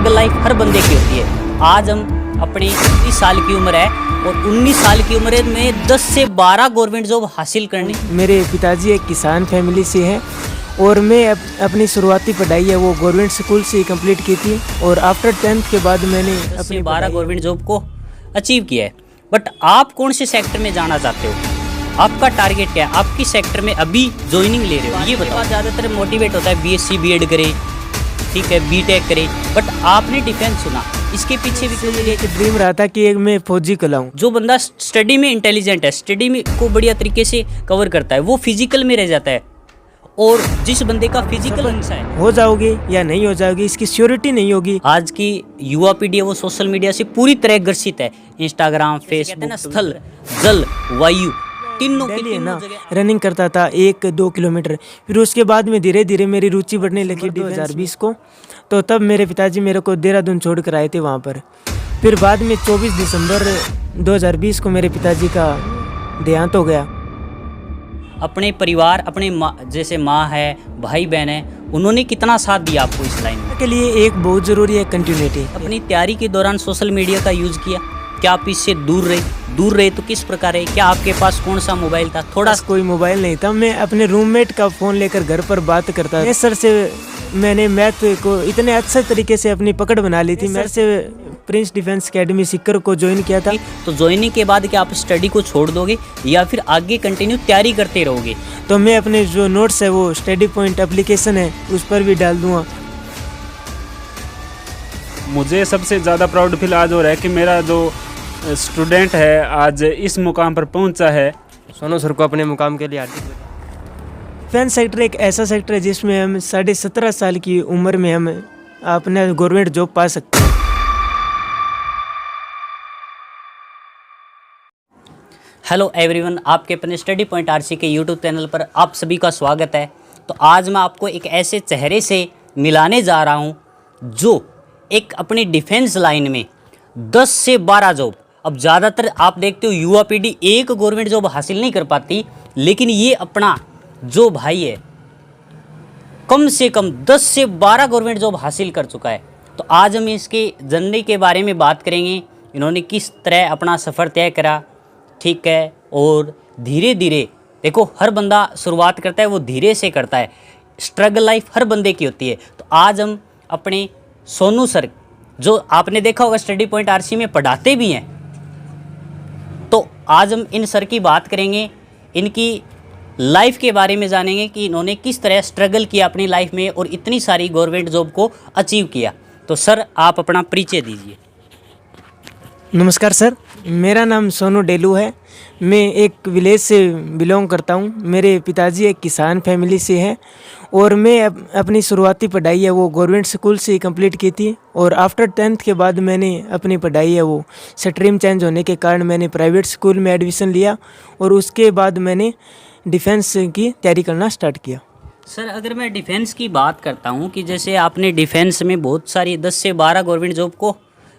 Struggle life हर बंदे की होती है। आज हम अपनी 19 साल की उम्र है और 19 साल की उम्र में 10 से 12 गवर्नमेंट जॉब हासिल करनी। मेरे पिताजी एक किसान फैमिली से हैं और मैं अपनी शुरुआती पढ़ाई है वो गवर्नमेंट स्कूल से ही कंप्लीट की थी और आफ्टर 10th के बाद मैंने अपनी 12 गवर्नमेंट जॉब को अचीव किया है। बट आप कौन से सेक्टर में जाना चाहते हो? आपका टारगेट क्या है? आप किस सेक्टर में अभी ज्वाइनिंग ले रहे हो ये बताओ। ज़्यादातर मोटिवेट होता है बीएससी बीएड करे, ठीक है, बीटेक करे, बट आपने डिफेंस चुना, इसके पीछे भी क्यों? एक ड्रीम रहा था कि एक मैं फौजी कहलाऊं। जो बंदा स्टडी में इंटेलिजेंट है, स्टडी में को बढ़िया तरीके से कवर करता है, वो फिजिकल में रह जाता है। और जिस बंदे का फिजिकल अच्छा है, हो जाओगे या नहीं हो जाओगे इसकी श्योरिटी नहीं होगी। आज की युवा पीढ़ी है वो सोशल मीडिया से पूरी तरह ग्रसित है। इंस्टाग्राम, फेसबुक, स्थल, जल, वायु तीनों के ना रनिंग करता था 1-2 किलोमीटर। फिर उसके बाद में धीरे धीरे मेरी रुचि बढ़ने लगी 2020 को। तो तब मेरे पिताजी मेरे को देहरादून छोड़ कर आए थे वहाँ पर। फिर बाद में 24 दिसंबर 2020 को मेरे पिताजी का देहांत हो गया। अपने परिवार, अपने जैसे माँ है, भाई बहन है, उन्होंने कितना साथ दिया आपको इस लाइन में? के लिए एक बहुत ज़रूरी है कंटिन्यूटी। अपनी तैयारी के दौरान सोशल मीडिया का यूज़ किया? क्या आप इससे दूर रहे तो किस प्रकार है? क्या आपके पास कौन सा मोबाइल था? थोड़ा कोई मोबाइल नहीं था। मैं अपने रूममेट का फ़ोन लेकर घर पर बात करता था। सर से मैंने मैथ को इतने अच्छे तरीके से अपनी पकड़ बना ली थी। मैं से प्रिंस डिफेंस एकेडमी सीकर को ज्वाइन किया था। तो ज्वाइनिंग के बाद क्या आप स्टडी को छोड़ दोगे या फिर आगे कंटिन्यू तैयारी करते रहोगे? तो मैं अपने जो नोट्स है वो स्टडी पॉइंट एप्लीकेशन है उस पर भी डाल दूंगा। मुझे सबसे ज़्यादा प्राउड फील आज हो रहा है कि मेरा जो स्टूडेंट है आज इस मुकाम पर पहुंचा है। सोनू सर को अपने मुकाम के लिए हार्दिक। डिफेंस सेक्टर एक ऐसा सेक्टर है जिसमें हम 17.5 साल की उम्र में हम अपना गवर्नमेंट जॉब पा सकते हैं। हेलो एवरीवन, आपके अपने स्टडी पॉइंट आरसी के यूट्यूब चैनल पर आप सभी का स्वागत है। तो आज मैं आपको एक ऐसे चेहरे से मिलाने जा रहा हूं जो एक अपनी डिफेंस लाइन में 10 से 12 जॉब, अब ज़्यादातर आप देखते हो युवा पीढ़ी एक गवर्नमेंट जॉब हासिल नहीं कर पाती, लेकिन ये अपना जो भाई है कम से कम 10 से 12 गवर्नमेंट जॉब हासिल कर चुका है। तो आज हम इसके जर्नी के बारे में बात करेंगे, इन्होंने किस तरह अपना सफ़र तय करा, ठीक है। और धीरे धीरे देखो, हर बंदा शुरुआत करता है वो धीरे से करता है। स्ट्रगल लाइफ हर बंदे की होती है। तो आज हम अपने सोनू सर, जो आपने देखा होगा स्टडी पॉइंट आरसी में पढ़ाते भी हैं, तो आज हम इन सर की बात करेंगे, इनकी लाइफ के बारे में जानेंगे कि इन्होंने किस तरह स्ट्रगल किया अपनी लाइफ में और इतनी सारी गवर्नमेंट जॉब को अचीव किया। तो सर आप अपना परिचय दीजिए। नमस्कार सर, मेरा नाम सोनू डेलू है। मैं एक विलेज से बिलोंग करता हूँ। मेरे पिताजी एक किसान फैमिली से हैं और मैं अपनी शुरुआती पढ़ाई है वो गवर्नमेंट स्कूल से ही कंप्लीट की थी और आफ्टर 10th के बाद मैंने अपनी पढ़ाई है वो स्ट्रीम चेंज होने के कारण मैंने प्राइवेट स्कूल में एडमिशन लिया और उसके बाद मैंने डिफेंस की तैयारी करना स्टार्ट किया। सर अगर मैं डिफेंस की बात करता हूँ कि जैसे आपने डिफेंस में बहुत सारी 10 से 12 गवर्नमेंट जॉब को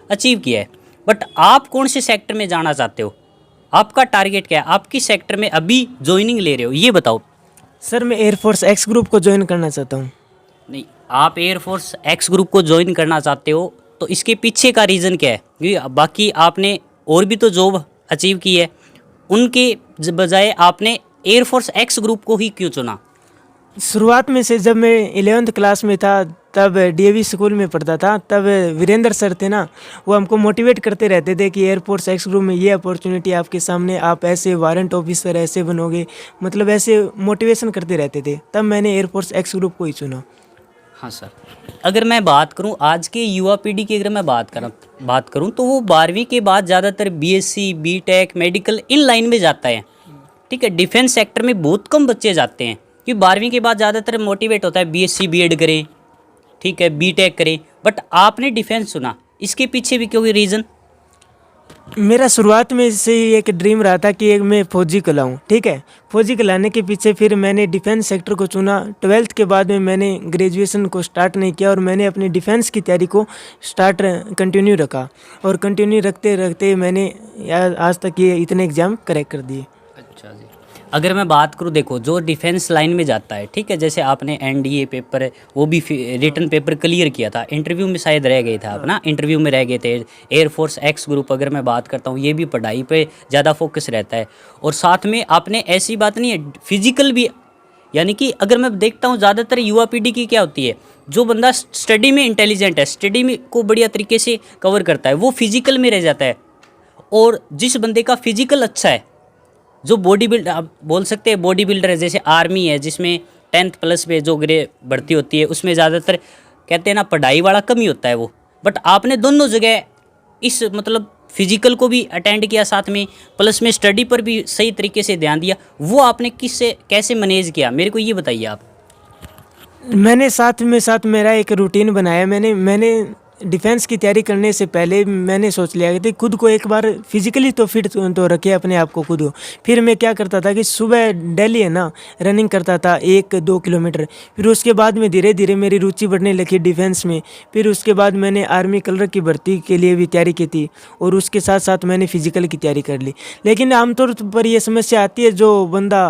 अचीव किया है, बट आप कौन से सेक्टर में जाना चाहते हो? आपका टारगेट क्या है? आप किस सेक्टर में अभी ज्वाइनिंग ले रहे हो ये बताओ। सर मैं एयरफोर्स एक्स ग्रुप को ज्वाइन करना चाहता हूँ। नहीं, आप एयरफोर्स एक्स ग्रुप को ज्वाइन करना चाहते हो तो इसके पीछे का रीज़न क्या है? क्योंकि बाकी आपने और भी तो जॉब अचीव की है, उनके बजाय आपने एयरफोर्स एक्स ग्रुप को ही क्यों चुना? शुरुआत में से जब मैं 11th क्लास में था तब डीएवी स्कूल में पढ़ता था, तब वीरेंद्र सर थे ना, वो हमको मोटिवेट करते रहते थे कि एयरफोर्स एक्स ग्रुप में ये अपॉर्चुनिटी आपके सामने, आप ऐसे वारंट ऑफिसर ऐसे बनोगे, मतलब ऐसे मोटिवेशन करते रहते थे। तब मैंने एयरफोर्स एक्स ग्रुप को ही चुना। हाँ सर, अगर मैं बात करूं आज के युवा पीढ़ी की, अगर मैं बात करूं तो वो 12वीं के बाद ज़्यादातर बीएससी, बीटेक, मेडिकल इन लाइन में जाता है, ठीक है। डिफेंस सेक्टर में बहुत कम बच्चे जाते हैं क्योंकि 12वीं के बाद ज़्यादातर मोटिवेट होता है बीएससी बीएड करें, ठीक है, बीटेक करें, बट आपने डिफेंस चुना, इसके पीछे भी कोई रीज़न? मेरा शुरुआत में से ही एक ड्रीम रहा था कि एक मैं फ़ौजी कहलाऊँ, ठीक है। फ़ौजी कहलाने के पीछे फिर मैंने डिफेंस सेक्टर को चुना। 12th के बाद में मैंने ग्रेजुएशन को स्टार्ट नहीं किया और मैंने अपनी डिफेंस की तैयारी को कंटिन्यू रखा और कंटिन्यू रखते रखते मैंने आज तक ये इतने एग्ज़ाम क्रैक कर दिए। अच्छा जी, अगर मैं बात करूँ, देखो जो डिफेंस लाइन में जाता है, ठीक है, जैसे आपने एनडीए पेपर वो भी रिटन पेपर क्लियर किया था, इंटरव्यू में शायद रह गए थे आप ना, इंटरव्यू में रह गए थे। एयरफोर्स एक्स ग्रुप अगर मैं बात करता हूँ, ये भी पढ़ाई पे ज़्यादा फोकस रहता है। और साथ में आपने ऐसी बात नहीं है, फिजिकल भी, यानी कि अगर मैं देखता हूँ ज़्यादातर युवा पीढ़ी की क्या होती है, जो बंदा स्टडी में इंटेलिजेंट है, स्टडी में को बढ़िया तरीके से कवर करता है, वो फिजिकल में रह जाता है। और जिस बंदे का फिजिकल अच्छा है, जो बॉडी बिल्ड, आप बोल सकते हैं बॉडी बिल्डर है, जैसे आर्मी है जिसमें 10th प्लस पे जो ग्रे भर्ती होती है, उसमें ज़्यादातर कहते हैं ना पढ़ाई वाला कम ही होता है वो। बट आपने दोनों जगह इस मतलब फिजिकल को भी अटेंड किया, साथ में प्लस में स्टडी पर भी सही तरीके से ध्यान दिया, वो आपने किससे कैसे मैनेज किया, मेरे को ये बताइए आप। मैंने साथ मेरा एक रूटीन बनाया। मैंने डिफेंस की तैयारी करने से पहले मैंने सोच लिया कि खुद को एक बार फिजिकली तो फिट तो रखे अपने आप को खुद को। फिर मैं क्या करता था कि सुबह डेली है ना रनिंग करता था 1-2 किलोमीटर। फिर उसके बाद में धीरे धीरे मेरी रुचि बढ़ने लगी डिफेंस में। फिर उसके बाद मैंने आर्मी कलर की भर्ती के लिए भी तैयारी की थी, और उसके साथ साथ मैंने फिजिकल की तैयारी कर ली। लेकिन आमतौर पर ये समस्या आती है, जो बंदा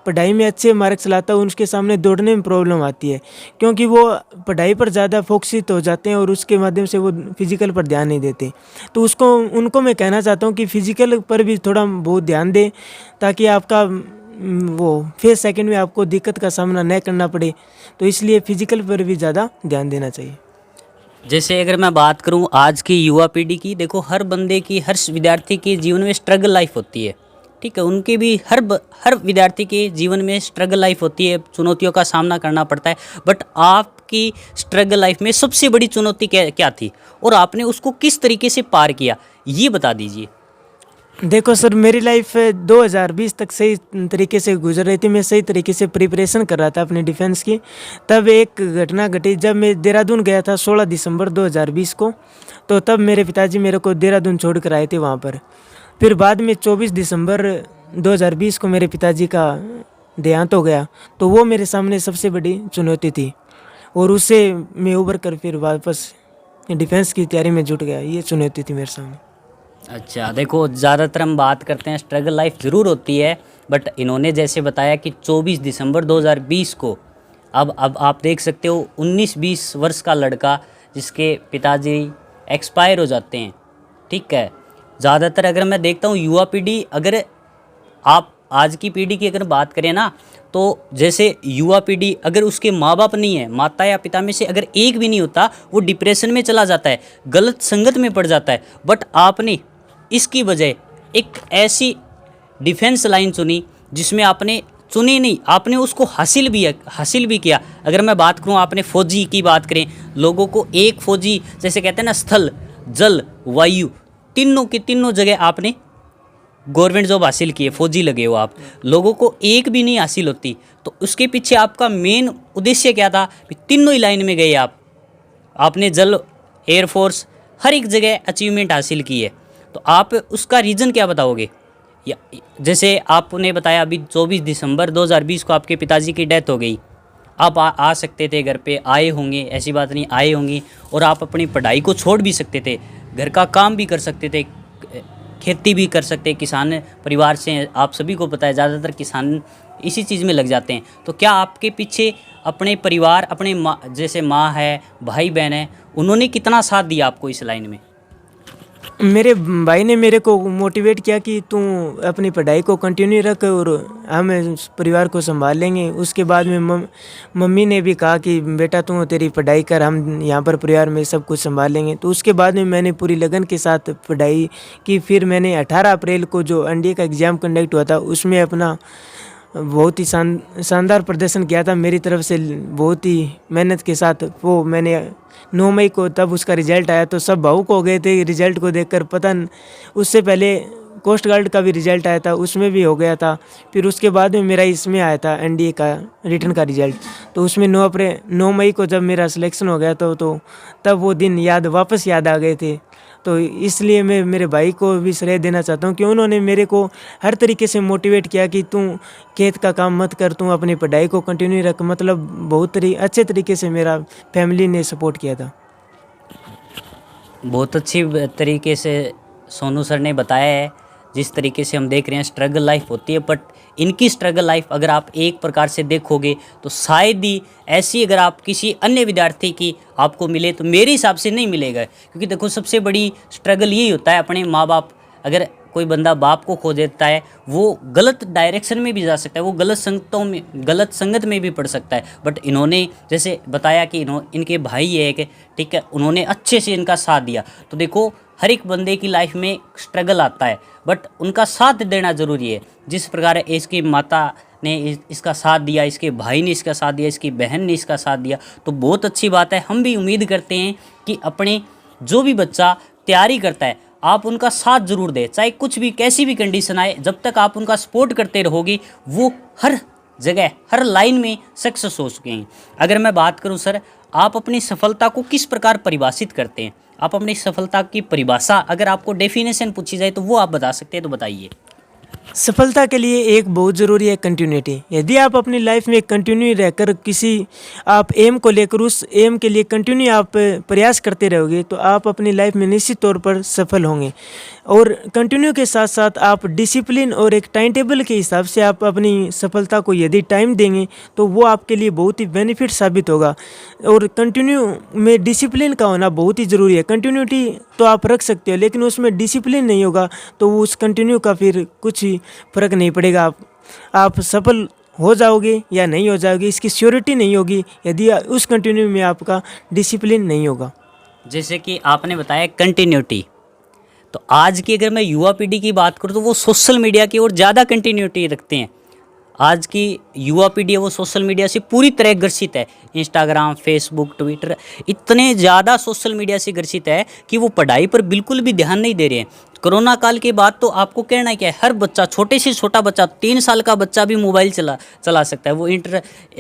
पढ़ाई में अच्छे मार्क्स लाता है उसके सामने दौड़ने में प्रॉब्लम आती है, क्योंकि वो पढ़ाई पर ज़्यादा फोकसित हो जाते हैं और उसके माध्यम से वो फिजिकल पर ध्यान नहीं देते। तो उनको मैं कहना चाहता हूँ कि फिजिकल पर भी थोड़ा बहुत ध्यान दें, ताकि आपका वो फेस सेकंड में आपको दिक्कत का सामना न करना पड़े। तो इसलिए फिजिकल पर भी ज़्यादा ध्यान देना चाहिए। जैसे अगर मैं बात करूं आज की युवा पीढ़ी की, देखो हर बंदे की, हर विद्यार्थी के जीवन में स्ट्रगल लाइफ होती है, ठीक है, उनके भी हर विद्यार्थी के जीवन में स्ट्रगल लाइफ होती है, चुनौतियों का सामना करना पड़ता है। बट आपकी स्ट्रगल लाइफ में सबसे बड़ी चुनौती क्या थी, और आपने उसको किस तरीके से पार किया, ये बता दीजिए। देखो सर, मेरी लाइफ 2020 तक सही तरीके से गुजर रही थी। मैं सही तरीके से प्रिपरेशन कर रहा था अपनी डिफेंस की। तब एक घटना घटी जब मैं देहरादून गया था 16 दिसंबर 2020 को। तो तब मेरे पिताजी मेरे को देहरादून छोड़ कर आए थे वहाँ पर। फिर बाद में 24 दिसंबर 2020 को मेरे पिताजी का देहांत हो गया। तो वो मेरे सामने सबसे बड़ी चुनौती थी, और उससे मैं उभर कर फिर वापस डिफेंस की तैयारी में जुट गया। ये चुनौती थी मेरे सामने। अच्छा, देखो ज़्यादातर हम बात करते हैं स्ट्रगल लाइफ ज़रूर होती है, बट इन्होंने जैसे बताया कि 24 दिसंबर 2020 को, अब आप देख सकते हो 19-20 वर्ष का लड़का जिसके पिताजी एक्सपायर हो जाते हैं, ठीक है। ज़्यादातर अगर मैं देखता हूँ युवा पीढ़ी, अगर आप आज की पीढ़ी की अगर बात करें ना, तो जैसे युवा पीढ़ी अगर उसके माँ बाप नहीं है, माता या पिता में से अगर एक भी नहीं होता, वो डिप्रेशन में चला जाता है, गलत संगत में पड़ जाता है। बट आपने इसकी बजाय एक ऐसी डिफेंस लाइन चुनी जिसमें आपने चुनी नहीं, आपने उसको हासिल भी किया। अगर मैं बात करूं, आपने फौजी की बात करें, लोगों को एक फौजी, जैसे कहते हैं ना, स्थल जल वायु तीनों की तीनों जगह आपने गवर्नमेंट जॉब हासिल की है, फौजी लगे हो आप। लोगों को एक भी नहीं हासिल होती, तो उसके पीछे आपका मेन उद्देश्य क्या था? तीनों ही लाइन में गए आपने जल, एयरफोर्स, हर एक जगह अचीवमेंट हासिल की है। तो आप उसका रीज़न क्या बताओगे? या जैसे आपने बताया अभी 24 दिसंबर 2020 को आपके पिताजी की डेथ हो गई, आप आ सकते थे घर पे, आए होंगे, ऐसी बात नहीं, आए होंगे, और आप अपनी पढ़ाई को छोड़ भी सकते थे, घर का काम भी कर सकते थे, खेती भी कर सकते, किसान परिवार से आप सभी को पता है ज़्यादातर किसान इसी चीज़ में लग जाते हैं। तो क्या आपके पीछे अपने परिवार, अपने माँ, जैसे माँ है, भाई बहन है, उन्होंने कितना साथ दिया आपको इस लाइन में? मेरे भाई ने मेरे को मोटिवेट किया कि तू अपनी पढ़ाई को कंटिन्यू रख और हम परिवार को संभाल लेंगे। उसके बाद में मम्मी ने भी कहा कि बेटा तू तेरी पढ़ाई कर, हम यहाँ पर परिवार में सब कुछ संभाल लेंगे। तो उसके बाद में मैंने पूरी लगन के साथ पढ़ाई की। फिर मैंने 18 अप्रैल को जो एनडीए का एग्ज़ाम कंडक्ट हुआ था, उसमें अपना बहुत ही शानदार प्रदर्शन किया था मेरी तरफ से, बहुत ही मेहनत के साथ। वो मैंने 9 मई को तब उसका रिजल्ट आया, तो सब भावुक हो गए थे रिजल्ट को देखकर। उससे पहले कोस्ट गार्ड का भी रिजल्ट आया था, उसमें भी हो गया था। फिर उसके बाद में मेरा इसमें आया था एनडीए का रिटर्न का रिजल्ट, तो उसमें 9 मई को जब मेरा सिलेक्शन हो गया तो तब वो दिन वापस याद आ गए थे। तो इसलिए मैं मेरे भाई को भी श्रेय देना चाहता हूँ कि उन्होंने मेरे को हर तरीके से मोटिवेट किया कि तू खेत का काम मत कर, तू अपनी पढ़ाई को कंटिन्यू रख। मतलब बहुत अच्छे तरीके से मेरा फैमिली ने सपोर्ट किया था। बहुत अच्छी तरीके से सोनू सर ने बताया है। जिस तरीके से हम देख रहे हैं स्ट्रगल लाइफ होती है, बट इनकी स्ट्रगल लाइफ अगर आप एक प्रकार से देखोगे तो शायद ही ऐसी अगर आप किसी अन्य विद्यार्थी की आपको मिले तो मेरे हिसाब से नहीं मिलेगा। क्योंकि देखो सबसे बड़ी स्ट्रगल यही होता है, अपने माँ बाप, अगर कोई बंदा बाप को खो देता है वो गलत डायरेक्शन में भी जा सकता है, वो गलत संगत में भी पड़ सकता है। बट इन्होंने जैसे बताया कि इनके भाई है कि ठीक है, उन्होंने अच्छे से इनका साथ दिया। तो देखो हर एक बंदे की लाइफ में स्ट्रगल आता है, बट उनका साथ देना ज़रूरी है। जिस प्रकार इसकी माता ने इसका साथ दिया, इसके भाई ने इसका साथ दिया, इसकी बहन ने इसका साथ दिया, तो बहुत अच्छी बात है। हम भी उम्मीद करते हैं कि अपने जो भी बच्चा तैयारी करता है आप उनका साथ ज़रूर दें, चाहे कुछ भी कैसी भी कंडीशन आए, जब तक आप उनका सपोर्ट करते रहोगे वो हर जगह हर लाइन में सक्सेस हो सके हैं। अगर मैं बात करूं सर, आप अपनी सफलता को किस प्रकार परिभाषित करते हैं? आप अपनी सफलता की परिभाषा अगर आपको डेफिनेशन पूछी जाए तो वो आप बता सकते हैं, तो बताइए। सफलता के लिए एक बहुत ज़रूरी है कंटिन्यूटी। यदि आप अपनी लाइफ में कंटिन्यू रहकर किसी आप एम को लेकर उस एम के लिए कंटिन्यू आप प्रयास करते रहोगे तो आप अपनी लाइफ में निश्चित तौर पर सफल होंगे। और कंटिन्यू के साथ साथ आप डिसिप्लिन और एक टाइम टेबल के हिसाब से आप अपनी सफलता को यदि टाइम देंगे तो वो आपके लिए बहुत ही बेनिफिट साबित होगा। और कंटिन्यू में डिसिप्लिन का होना बहुत ही ज़रूरी है। कंटिन्यूटी तो आप रख सकते हो लेकिन उसमें डिसिप्लिन नहीं होगा तो उस कंटिन्यू का फिर कुछ ही फ़र्क नहीं पड़ेगा। आप सफल हो जाओगे या नहीं हो जाओगे इसकी श्योरिटी नहीं होगी यदि उस कंटिन्यू में आपका डिसिप्लिन नहीं होगा। जैसे कि आपने बताया कंटिन्यूटी, तो आज की अगर मैं युवा पीढ़ी की बात करूँ तो वो सोशल मीडिया की ओर ज़्यादा कंटिन्यूटी रखते हैं। आज की युवा पीढ़ी है वो सोशल मीडिया से पूरी तरह ग्रसित है। इंस्टाग्राम, फेसबुक, ट्विटर, इतने ज़्यादा सोशल मीडिया से ग्रसित है कि वो पढ़ाई पर बिल्कुल भी ध्यान नहीं दे रहे हैं। कोरोना काल के बाद तो आपको कहना है क्या है, हर बच्चा, छोटे से छोटा बच्चा, 3 साल का बच्चा भी मोबाइल चला सकता है। वो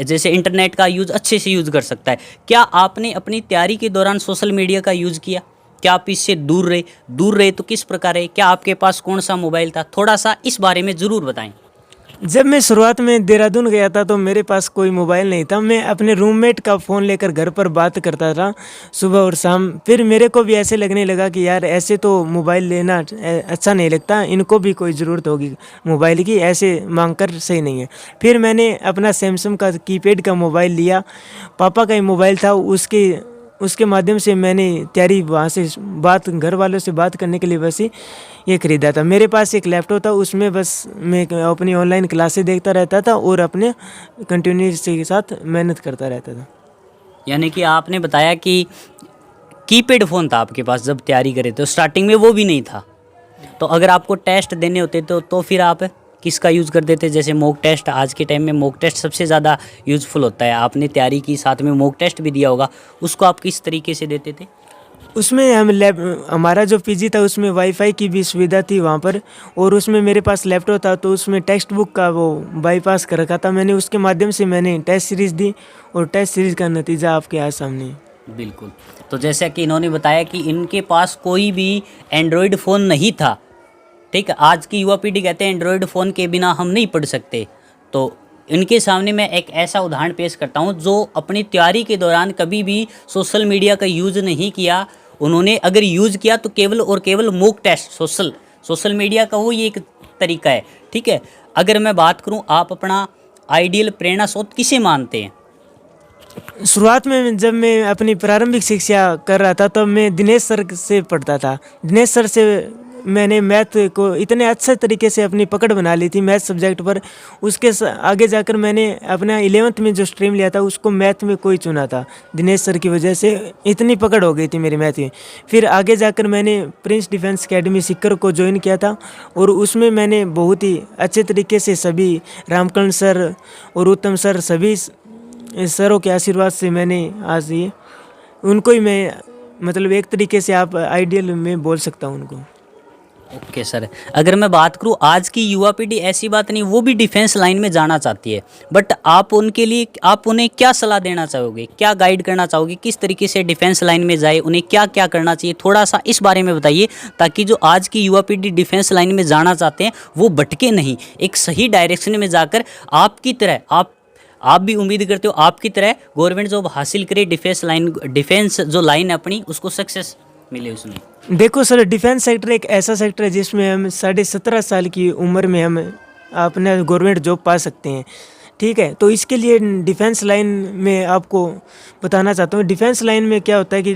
जैसे इंटरनेट का यूज़ अच्छे से यूज़ कर सकता है। क्या आपने अपनी तैयारी के दौरान सोशल मीडिया का यूज़ किया? क्या आप इससे दूर रहे तो किस प्रकार है? क्या आपके पास कौन सा मोबाइल था? थोड़ा सा इस बारे में ज़रूर बताएं। जब मैं शुरुआत में देहरादून गया था तो मेरे पास कोई मोबाइल नहीं था। मैं अपने रूममेट का फ़ोन लेकर घर पर बात करता था सुबह और शाम। फिर मेरे को भी ऐसे लगने लगा कि यार ऐसे तो मोबाइल लेना अच्छा नहीं लगता, इनको भी कोई ज़रूरत होगी मोबाइल की, ऐसे मांग कर सही नहीं है। फिर मैंने अपना सैमसंग का कीपैड का मोबाइल लिया, पापा का ही मोबाइल था, उसके माध्यम से मैंने तैयारी वहाँ से घर वालों से बात करने के लिए बस ये ख़रीदा था। मेरे पास एक लैपटॉप था, उसमें बस मैं अपनी ऑनलाइन क्लासेस देखता रहता था और अपने कंटिन्यूटी के साथ मेहनत करता रहता था। यानी कि आपने बताया कि कीपैड फ़ोन था आपके पास जब तैयारी करे तो स्टार्टिंग में वो भी नहीं था। तो अगर आपको टेस्ट देने होते तो फिर आप किसका यूज़ करते थे? जैसे मॉक टेस्ट, आज के टाइम में मॉक टेस्ट सबसे ज़्यादा यूज़फुल होता है। आपने तैयारी की, साथ में मॉक टेस्ट भी दिया होगा, उसको आप किस तरीके से देते थे? उसमें हमारा जो पीजी था उसमें वाईफाई की भी सुविधा थी वहाँ पर, और उसमें मेरे पास लैपटॉप था तो उसमें टेक्स्ट बुक का वो बाईपास कर रखा था मैंने। उसके माध्यम से मैंने टेस्ट सीरीज़ दी और टेस्ट सीरीज़ का नतीजा आपके आज सामने है। बिल्कुल। तो जैसा कि इन्होंने बताया कि इनके पास कोई भी एंड्रॉयड फ़ोन नहीं था, ठीक है। आज की युवा पीढ़ी कहते हैं एंड्रॉयड फ़ोन के बिना हम नहीं पढ़ सकते। तो इनके सामने मैं एक ऐसा उदाहरण पेश करता हूं जो अपनी तैयारी के दौरान कभी भी सोशल मीडिया का यूज़ नहीं किया। उन्होंने अगर यूज़ किया तो केवल और केवल मॉक टेस्ट, सोशल मीडिया का वो ये एक तरीका है, ठीक है। अगर मैं बात करूं, आप अपना आइडियल प्रेरणा स्रोत किसे मानते हैं? शुरुआत में जब मैं अपनी प्रारंभिक शिक्षा कर रहा था तब मैं दिनेश सर से पढ़ता था। दिनेश सर से मैंने मैथ को इतने अच्छे तरीके से अपनी पकड़ बना ली थी मैथ सब्जेक्ट पर। उसके आगे जाकर मैंने अपना 11th में जो स्ट्रीम लिया था उसको मैथ में कोई चुना था। दिनेश सर की वजह से इतनी पकड़ हो गई थी मेरी मैथ में। फिर आगे जाकर मैंने प्रिंस डिफेंस एकेडमी सिक्कर को ज्वाइन किया था और उसमें मैंने बहुत ही अच्छे तरीके से सभी रामकर्ण सर और उत्तम सर, सभी सरों के आशीर्वाद से मैंने आज ये उनको ही मैं मतलब एक तरीके से आप आइडियल में बोल सकता हूँ उनको। ओके सर, अगर मैं बात करूं, आज की युवा पीढ़ी ऐसी बात नहीं, वो भी डिफेंस लाइन में जाना चाहती है, बट आप उन्हें क्या सलाह देना चाहोगे, क्या गाइड करना चाहोगे, किस तरीके से डिफेंस लाइन में जाए, उन्हें क्या क्या करना चाहिए? थोड़ा सा इस बारे में बताइए ताकि जो आज की युवा पीढ़ी डिफेंस लाइन में जाना चाहते हैं वो भटके नहीं, एक सही डायरेक्शन में जाकर आपकी तरह आप भी उम्मीद करते हो आपकी तरह गवर्नमेंट जॉब हासिल करे, डिफेंस जो लाइन है अपनी उसको सक्सेस मिले उसमें? देखो सर, डिफेंस सेक्टर एक ऐसा सेक्टर है जिसमें हम 17.5 साल की उम्र में हम अपना गवर्नमेंट जॉब पा सकते हैं। ठीक है, तो इसके लिए डिफेंस लाइन में आपको बताना चाहता हूँ। डिफेंस लाइन में क्या होता है कि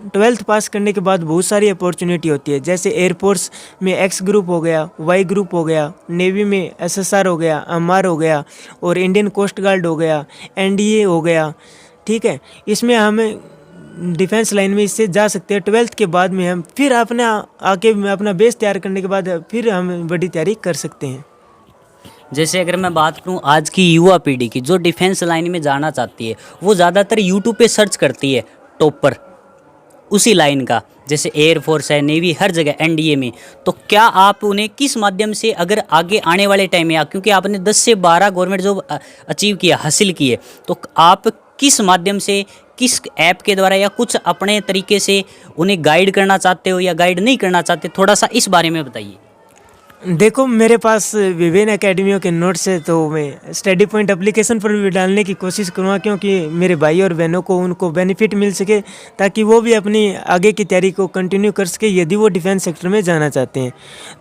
12th पास करने के बाद बहुत सारी अपॉर्चुनिटी होती है। जैसे एयरफोर्स में एक्स ग्रुप हो गया, वाई ग्रुप हो गया, नेवी में एसएसआर हो गया, एमआर हो गया, और इंडियन कोस्ट गार्ड हो गया, एनडीए हो गया। ठीक है, इसमें हमें डिफेंस लाइन में इससे जा सकते हैं। 12th के बाद में हम फिर अपना बेस तैयार करने के बाद फिर हम बड़ी तैयारी कर सकते हैं। जैसे अगर मैं बात करूं आज की युवा पीढ़ी की जो डिफेंस लाइन में जाना चाहती है, वो ज़्यादातर यूट्यूब पे सर्च करती है टॉपर उसी लाइन का, जैसे एयरफोर्स है, नेवी, हर जगह, एनडीए में। तो क्या आप उन्हें किस माध्यम से, अगर आगे आने वाले टाइम में, क्योंकि आपने 10 से 12 गवर्नमेंट जॉब अचीव किया, हासिल किए, तो आप किस माध्यम से, किस ऐप के द्वारा या कुछ अपने तरीके से उन्हें गाइड करना चाहते हो या गाइड नहीं करना चाहते, थोड़ा सा इस बारे में बताइए। देखो, मेरे पास विभिन्न एकेडमियों के नोट्स है, तो मैं स्टडी पॉइंट एप्लीकेशन पर भी डालने की कोशिश करूँगा, क्योंकि मेरे भाई और बहनों को उनको बेनिफिट मिल सके, ताकि वो भी अपनी आगे की तैयारी को कंटिन्यू कर सके यदि वो डिफेंस सेक्टर में जाना चाहते हैं।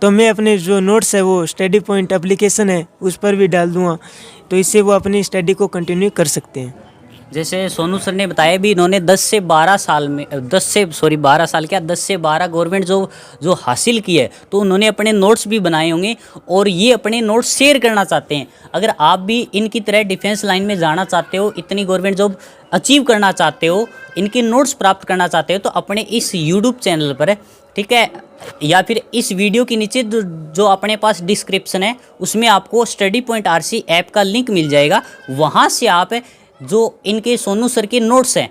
तो मैं अपने जो नोट्स है वो स्टडी पॉइंट एप्लीकेशन है उस पर भी डाल दूँगा, तो इससे वो अपनी स्टडी को कंटिन्यू कर सकते हैं। जैसे सोनू सर ने बताया भी, इन्होंने 10 से 12 साल में 10 से 12 गवर्नमेंट जो हासिल की है, तो उन्होंने अपने नोट्स भी बनाए होंगे और ये अपने नोट्स शेयर करना चाहते हैं। अगर आप भी इनकी तरह डिफेंस लाइन में जाना चाहते हो, इतनी गवर्नमेंट जॉब अचीव करना चाहते हो, इनके नोट्स प्राप्त करना चाहते हो, तो अपने इस यूट्यूब चैनल पर, ठीक है, या फिर इस वीडियो के नीचे जो अपने पास डिस्क्रिप्शन है उसमें आपको स्टडी पॉइंट आरसी ऐप का लिंक मिल जाएगा। वहाँ से आप जो इनके सोनू सर के नोट्स हैं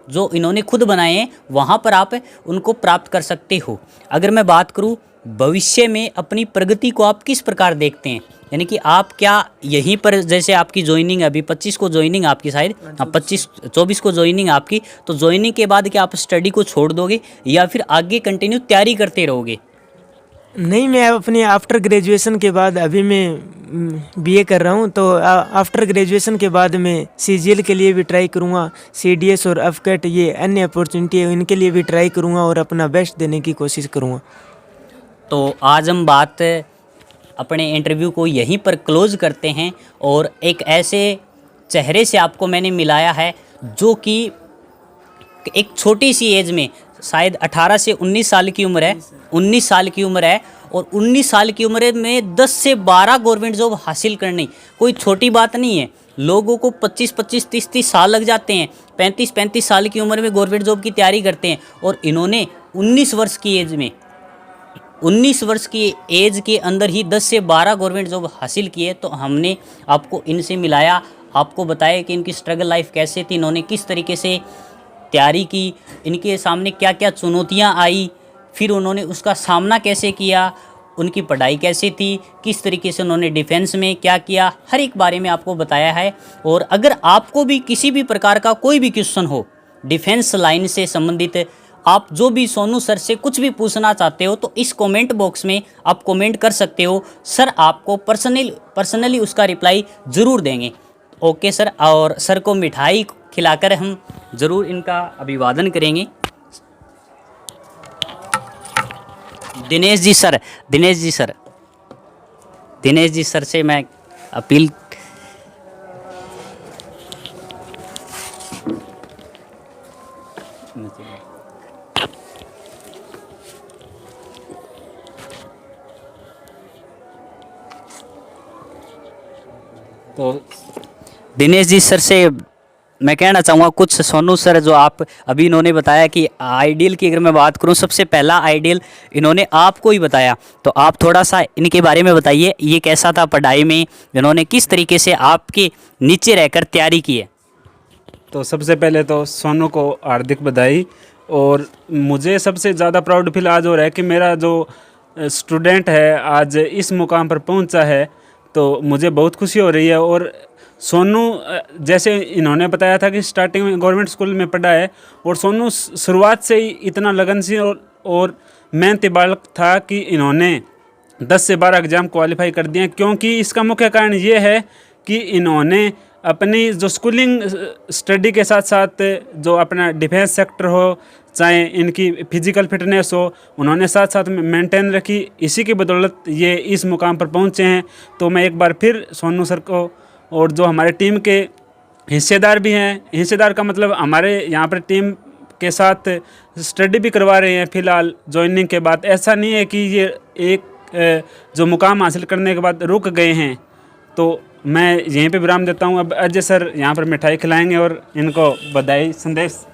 जो इन्होंने खुद बनाए हैं, वहाँ पर आप उनको प्राप्त कर सकते हो। अगर मैं बात करूँ भविष्य में अपनी प्रगति को आप किस प्रकार देखते हैं, यानी कि आप क्या यहीं पर, जैसे आपकी ज्वाइनिंग अभी 25 को ज्वाइनिंग आपकी, शायद 24 को ज्वाइनिंग आपकी, तो ज्वाइनिंग के बाद क्या आप स्टडी को छोड़ दोगे या फिर आगे कंटिन्यू तैयारी करते रहोगे? नहीं, मैं अपनी आफ्टर ग्रेजुएशन के बाद, अभी मैं बीए कर रहा हूँ, तो आफ्टर ग्रेजुएशन के बाद मैं सीजीएल के लिए भी ट्राई करूँगा, सीडीएस और एफकेट, ये अन्य अपॉर्चुनिटी है, इनके लिए भी ट्राई करूँगा और अपना बेस्ट देने की कोशिश करूँगा। तो आज हम बात अपने इंटरव्यू को यहीं पर क्लोज करते हैं और एक ऐसे चेहरे से आपको मैंने मिलाया है जो कि एक छोटी सी एज में, शायद 18 से 19 साल की उम्र है, 19 साल की उम्र है, और 19 साल की उम्र में 10 से 12 गवर्नमेंट जॉब हासिल करनी कोई छोटी बात नहीं है। लोगों को 25-25, 30-30 साल लग जाते हैं, 35-35 साल की उम्र में गवर्नमेंट जॉब की तैयारी करते हैं, और इन्होंने 19 वर्ष की एज में, 19 वर्ष की एज के अंदर ही 10 से 12 गवर्नमेंट जॉब हासिल किए। तो हमने आपको इनसे मिलाया, आपको बताया कि इनकी स्ट्रगल लाइफ कैसे थी, इन्होंने किस तरीके से तैयारी की, इनके सामने क्या क्या चुनौतियां आई, फिर उन्होंने उसका सामना कैसे किया, उनकी पढ़ाई कैसे थी, किस तरीके से उन्होंने डिफेंस में क्या किया, हर एक बारे में आपको बताया है। और अगर आपको भी किसी भी प्रकार का कोई भी क्वेश्चन हो डिफेंस लाइन से संबंधित, आप जो भी सोनू सर से कुछ भी पूछना चाहते हो, तो इस कमेंट बॉक्स में आप कमेंट कर सकते हो। सर आपको पर्सनली उसका रिप्लाई ज़रूर देंगे। ओके सर, और सर को मिठाई खिलाकर हम ज़रूर इनका अभिवादन करेंगे। दिनेश जी सर से मैं अपील, तो दिनेश जी सर से मैं कहना चाहूँगा कुछ। सोनू सर जो आप अभी इन्होंने बताया कि आइडियल की अगर मैं बात करूँ, सबसे पहला आइडियल इन्होंने आपको ही बताया, तो आप थोड़ा सा इनके बारे में बताइए, ये कैसा था पढ़ाई में, इन्होंने किस तरीके से आपके नीचे रहकर तैयारी की है? तो सबसे पहले तो सोनू को हार्दिक बधाई, और मुझे सबसे ज़्यादा प्राउड फील आज हो रहा है कि मेरा जो स्टूडेंट है आज इस मुकाम पर पहुंचा है, तो मुझे बहुत खुशी हो रही है। और सोनू, जैसे इन्होंने बताया था कि स्टार्टिंग में गवर्नमेंट स्कूल में पढ़ा है, और सोनू शुरुआत से ही इतना लगनशील और मेहनती बालक था कि इन्होंने 10 से 12 एग्ज़ाम क्वालिफाई कर दिए। क्योंकि इसका मुख्य कारण ये है कि इन्होंने अपनी जो स्कूलिंग स्टडी के साथ साथ जो अपना डिफेंस सेक्टर हो, चाहे इनकी फिजिकल फिटनेस हो, उन्होंने साथ साथ में मेंटेन रखी। इसी की बदौलत ये इस मुकाम पर पहुँचे हैं। तो मैं एक बार फिर सोनू सर को और जो हमारे टीम के हिस्सेदार भी हैं, हिस्सेदार का मतलब हमारे यहाँ पर टीम के साथ स्टडी भी करवा रहे हैं फ़िलहाल ज्वाइनिंग के बाद। ऐसा नहीं है कि ये एक जो मुकाम हासिल करने के बाद रुक गए हैं। तो मैं यहीं पे विराम देता हूँ। अब अजय सर यहाँ पर मिठाई खिलाएंगे और इनको बधाई संदेश।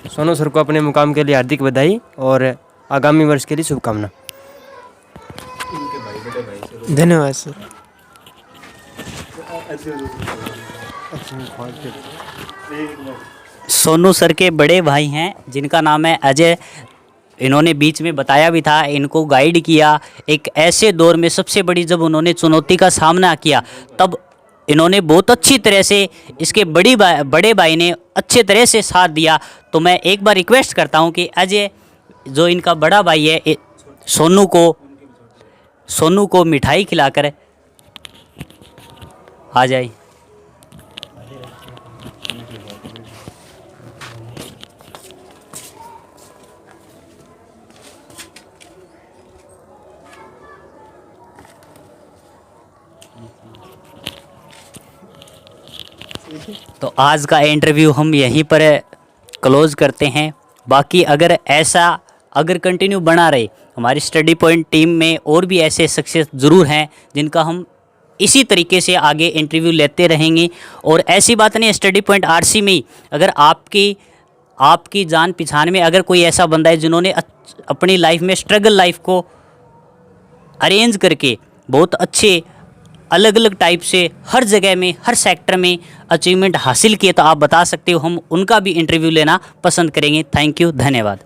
सोनू सर को अपने मुकाम के लिए हार्दिक बधाई और आगामी वर्ष के लिए शुभकामना। धन्यवाद सर। सोनू सर के बड़े भाई हैं जिनका नाम है अजय। इन्होंने बीच में बताया भी था, इनको गाइड किया एक ऐसे दौर में। सबसे बड़ी जब उन्होंने चुनौती का सामना किया तब इन्होंने बहुत अच्छी तरह से, इसके बड़े भाई ने अच्छे तरह से साथ दिया। तो मैं एक बार रिक्वेस्ट करता हूं कि अजय जो इनका बड़ा भाई है सोनू को मिठाई खिलाकर आ जाए। तो आज का इंटरव्यू हम यहीं पर क्लोज़ करते हैं। बाकी अगर कंटिन्यू बना रहे, हमारी स्टडी पॉइंट टीम में और भी ऐसे सक्सेस ज़रूर हैं जिनका हम इसी तरीके से आगे इंटरव्यू लेते रहेंगे। और ऐसी बात नहीं है, स्टडी पॉइंट आरसी में ही अगर आपकी जान पहचान में अगर कोई ऐसा बंदा है जिन्होंने अपनी लाइफ में स्ट्रगल लाइफ को अरेंज करके बहुत अच्छे अलग अलग टाइप से हर जगह में हर सेक्टर में अचीवमेंट हासिल किए, तो आप बता सकते हो, हम उनका भी इंटरव्यू लेना पसंद करेंगे। थैंक यू, धन्यवाद।